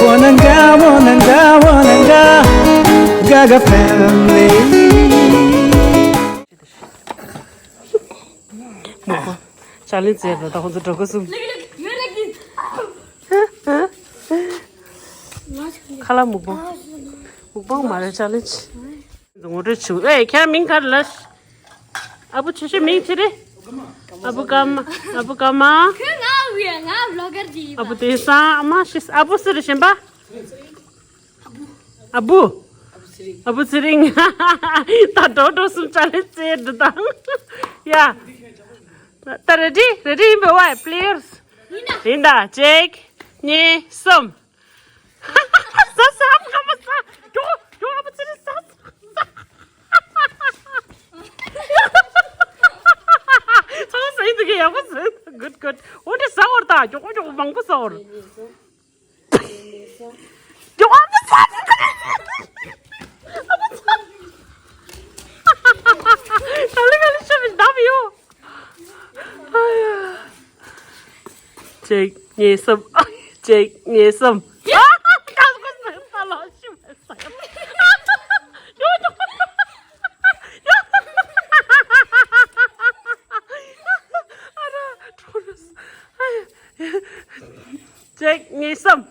원한가 Gaga family challenge है तो खुद तो कुछ खाला mukbang मारे challenge उधर छु क्या मिंग कर लस अब छुसे मिंग छिरे अब काम vlogger di अब तेसा अम्मा शिस अब सिर शिंबा अब सिरिंग तातो सुन challenge से दता या ready boy players Linda Jake ni som Sasam kamu sa yo apa sih sas Sama saya itu kayak apa sih good udah sahur ta joko bang sahur yo apa sah kali siapa davi yo Jake nghe sâm Cao có sự ta lo chứ mà sẵn Jake nghe sâm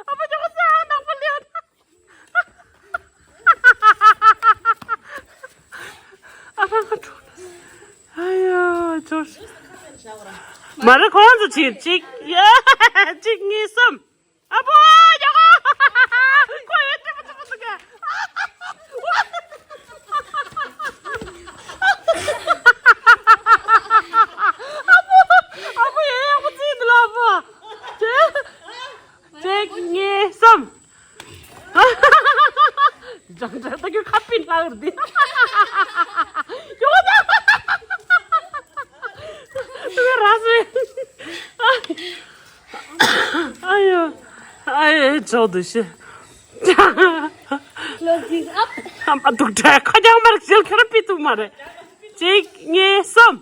Apa jangan saya nak melihat Apa kata Ayo, Josh. Mana kau tu cik, ya, cik ngisam. Apa? Jangan. Kau yang cepat ke? Apa ya? Aku tidak apa. Cik ngisam. Jangan tak kau kapin lah erti. 아유, 저도 씨. closing up 아마 독자 가장 말을 제일 괴롭히도 말해. 잭의 썸.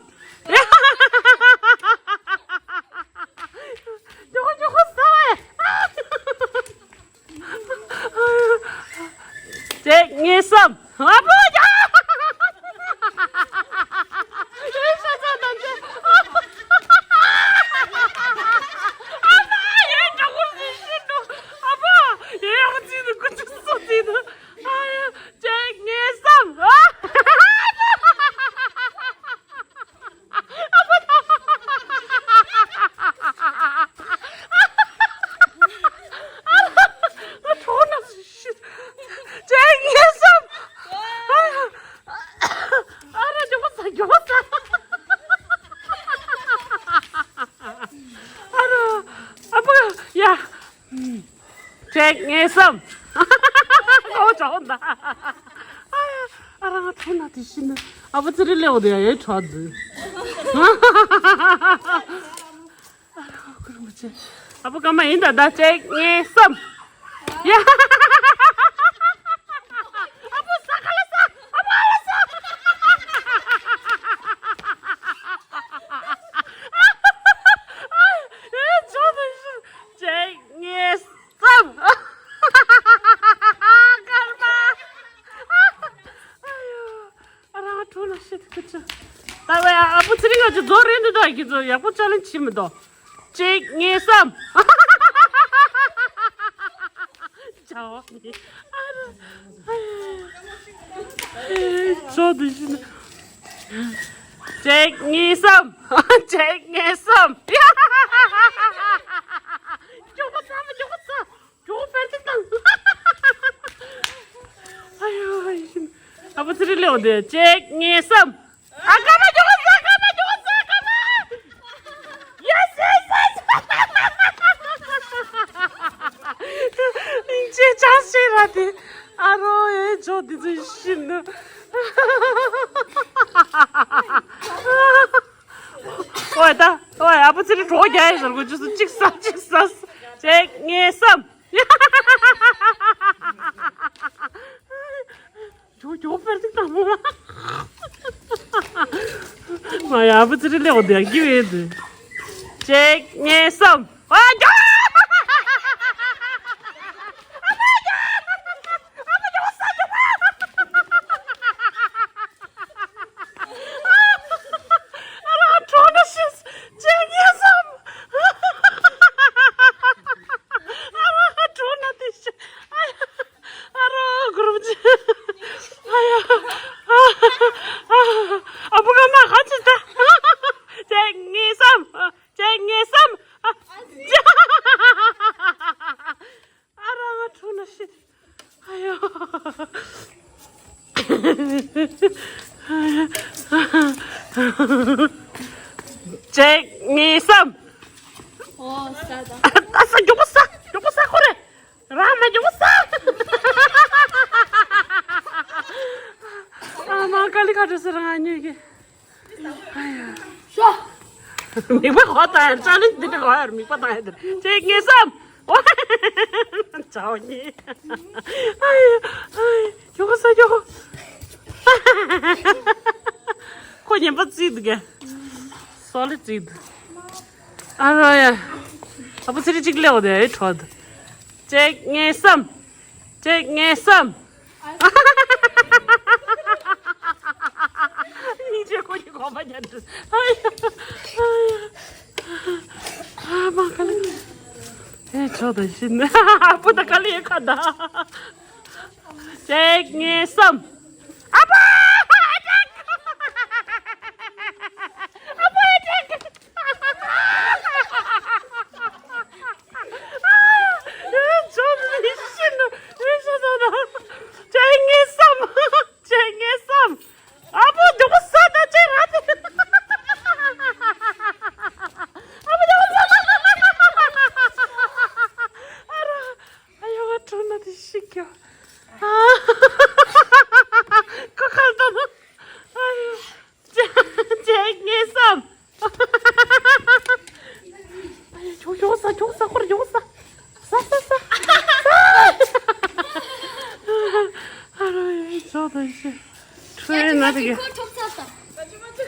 저거 싸워. 잭의 썸. 아버지. Jake nghe sâm Cô trốn đã Arang thona 디시는 아버지를 내어야 얘 좋아지 그럼 뭐지 아버 가만 있다 나 Jake nghe sâm 야 아버 싸갈랐어 아버 알았어 얘 저도 Jake nghe sâm 나 왜 아부 트리가 저 노래인데도 이게 저 약보 챌린지 치면 더 잭니 쌈 자 저 드시네 잭니 쌈 잭니 쌈 저거 뺄듯다 아유 아부 트리래 어디 잭니 쌈 가만 yes 이제 자세라디 아로에 저디도 신나 왜 아버지를 좋아하게 해서 그거 just 찍사 잭니 쌈 저거 뺄듯다 뭐야 아야 아버지를 내 어디야 기회들 잭니 썸 와 쟁이섬. 싸다. 따서 요거 싸 그래. 라마 요거 싸. 아, kali kada serangannya iki. Ayo. Mi ba khota challenge dite ko mi pata hai. Cek ngesam. Chao ni. Ay, 요거 싸 요거. Konya batsid ge. Solid sid. Araya. Abu siri chigle ode ai thod. Cek ngesam. 이제 거기 가만히 앉아. 아, 막 갈래. 저도 신나. 아프다 갈래 가다. 쟁이섬. 아빠!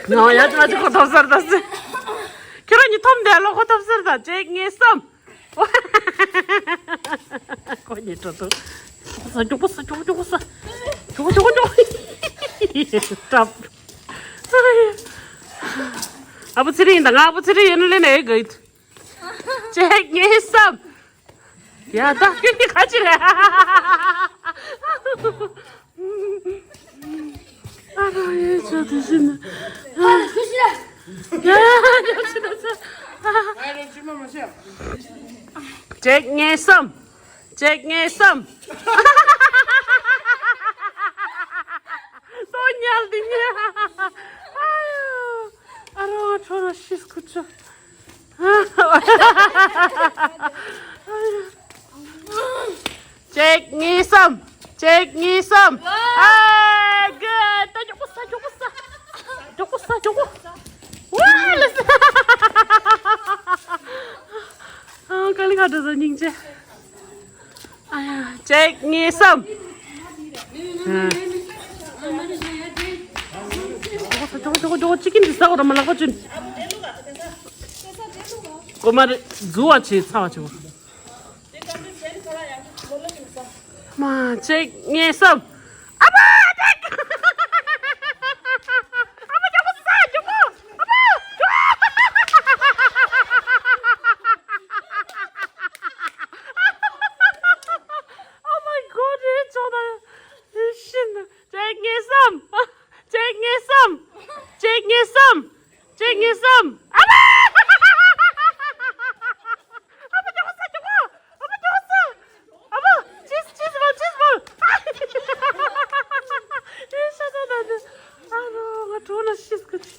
No, ya te vas a contar das. Quiero ni tom de lo contar da. Cek som. Coño todo. Jogo. Stop. Abu siri ini ne gait. Cek som. Ya dah kini kaji le. 아유, 저 드시네. 야, 쟁이섬. 소녀들이야. 아유, 알아, 저러 시스쿠쳐. 쟁이섬. 아, good. 저거. 와, let's. 아, kali kada anjing je. Ayo, 쟁이섬. 저거 치킨 비싸고 그러면 거진. 꼬마를 주워치 사와줘. 마, 쟁이섬. 아빠! 쟁이섬. 아빠! 아빠, 치즈볼. 아노, 저나 시스크치.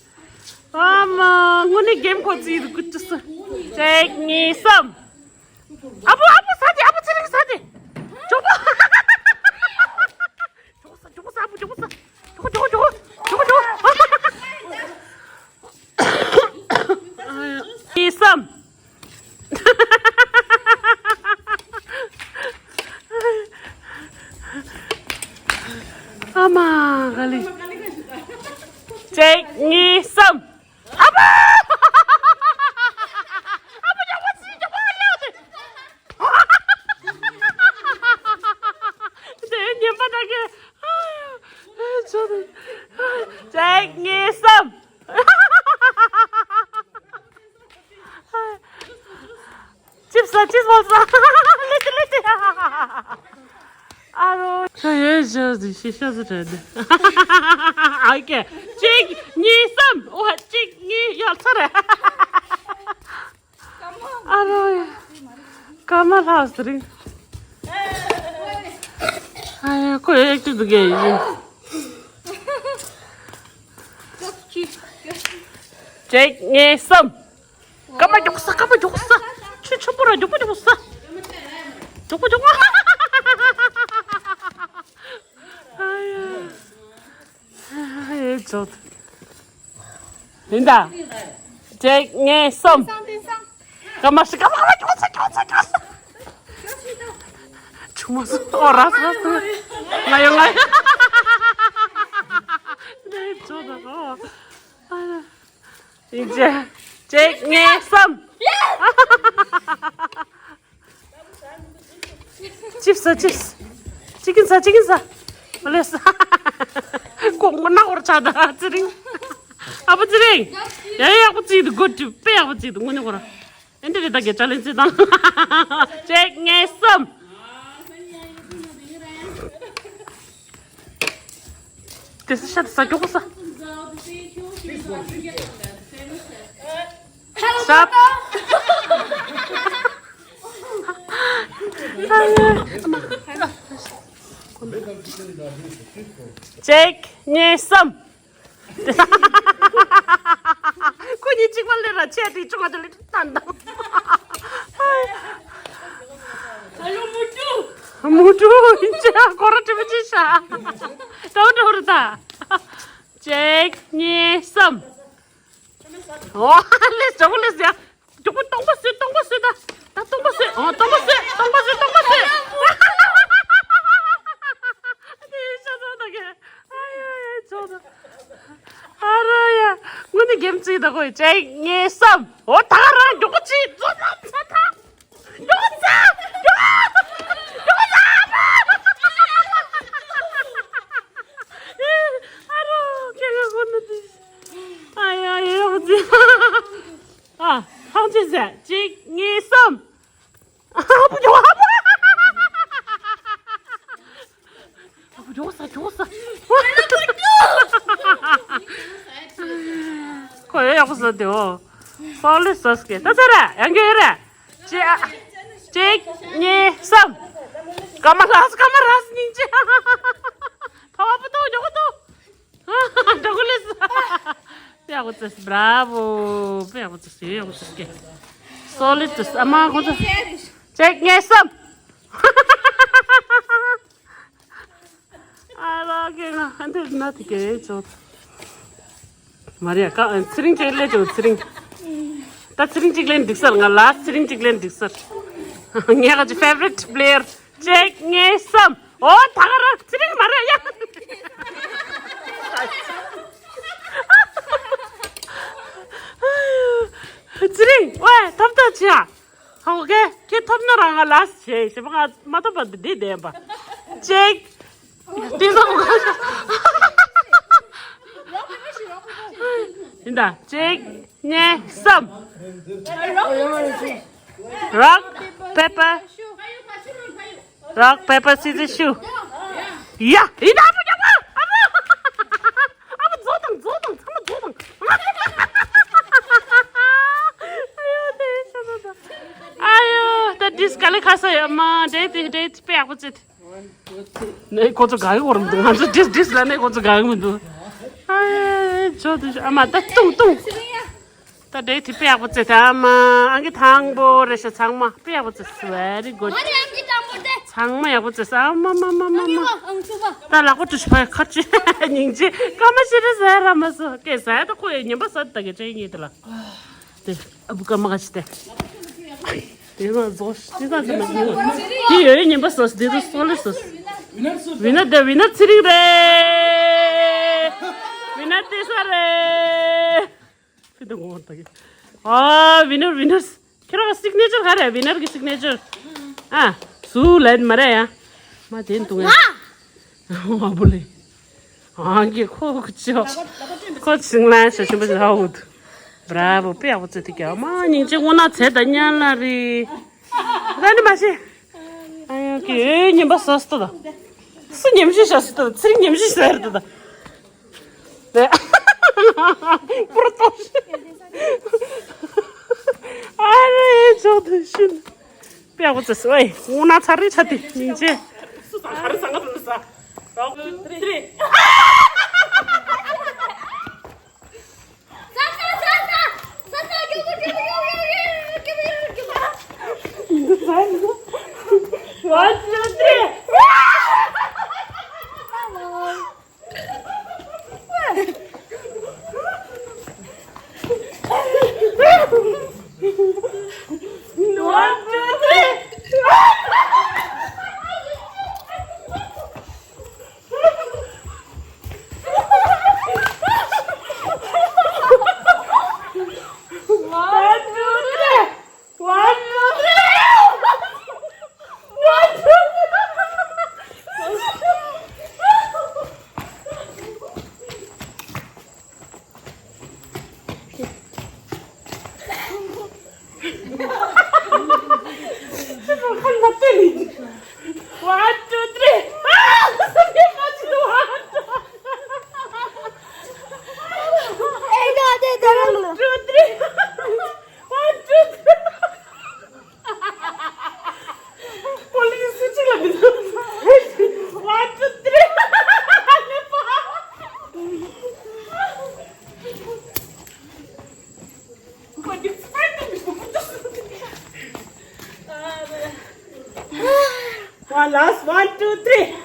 아마, 오늘 게임 거지 그쳤어. 쟁이섬. 아빠 사지. 아빠 사지. 저거. 저거 싸. 저거. 이섬. 아마 갈리. 쟁이섬. 아빠! 아빠 저거 하려고. 내 바닥에. 아유, 저는 쟁이섬. 치즈볼 싸. 레트. 아로. 저기 시셔도 되네. 아, 이게 쟁이섬. 와, 쟁이 열차래. 아로. 까만 하우스리. 아유, 그 얘기도 게. Jake nghe xâm. Cắm mà chúc sa. Chú bố rồi chúc sa. Chúc. Ai chốt. Linda. Jake nghe xâm. Cắm mà chúc sa. Chumas. Ras. Ngay. 네, 저다. 이제 잭의 썸. 칩스. 치킨사. 올렸어. 꼭 나오러 차다. 찌링. 아버지링. 야야 아버지도 good. 빼 아버지도 뭐냐 거라. 엔들이 다 괜찮은지다. 잭의 썸. 됐어, 샷 조금사. 샵. 제이크, 네 썸. 군이 찍말래라. 쟤도 이쪽 아들 난다. 무두 이제 걸어주면 지사. 더우다. 제이크 니 썸. 레스. 조금 똥바스다. 다 똥바스. 똥바스. 네, 저도. 알아야. 근데 김치다 거기 제이크 니 썸. 다가라. 요거지. 사타. 황진세, 직니썸. 아부 좋았어. 거의 없었대요. 설레었게. 다자라, 양교해라. 직니썸. 까마라스, 닌지. 파와부터, 요것도. 저걸레스. 빼야겠어. 브라보. 빼야겠어. 솔리투스. 아마 고저. 잭의 썸. 알아게나 한테 나한테 줘. 마리아 까 스링 찍을래 줘. 스링. 다 스링 찍을래 딕서. 나 라스트 스링 찍을래 딕서. 내가 제 favorite player 잭의 썸. 다가라. 스링 말이야. 지링 왜 탑다치야 하고게 걔 탑나라가 라스트 제가 맞아봤는데 내봐 잭 띵성 가자 인다 잭네썸 락 페퍼 시즈 슈 야 이다 아버 조당 아유, 나 디스칼리 가서요, 엄마. 데이트 빼야겠지. 내 고쳐 가요, 그럼. 한주 디스라 내 고쳐 가면 아유, 저도 아마 나 뚱. 나 데이트 빼야겠지. 아마 안기 당보래서 장마 빼야겠지. Very good. 장마 야겠지. 마마마마마. 나 라고 주시파 같이 닝지 까마시르 사람아서 깨사도 코에 님바 썼다게 저이니들라. 네, 아부가 먹었을 내가 저시다 좀 이 여인이 봤어. 내가 솔렸어. 위너 트리래. 위너 테사래. 그도 고맙다게. 위너. 걔가 시그니처 가래. 위너기 시그니처. 수렌 말이야. 마된 동에. 볼래. 이게 그쵸. 정말 심심해서 하고. 브라보, 빼야겠지, 되게. 어머니, 이제 오나 제다냐라리. 나는 맛이. 아유, 괜히 봤었다. 스님 시셨다. 스님 시셨다. 네. 프로토시. 아니, 저도 신. 빼야겠지, 왜? 오나 차리 차디. 이제. 다른 상관없어. 트리. One, two, three. One, two, three. One last, 1, 2, 3.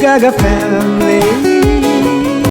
Gaga family.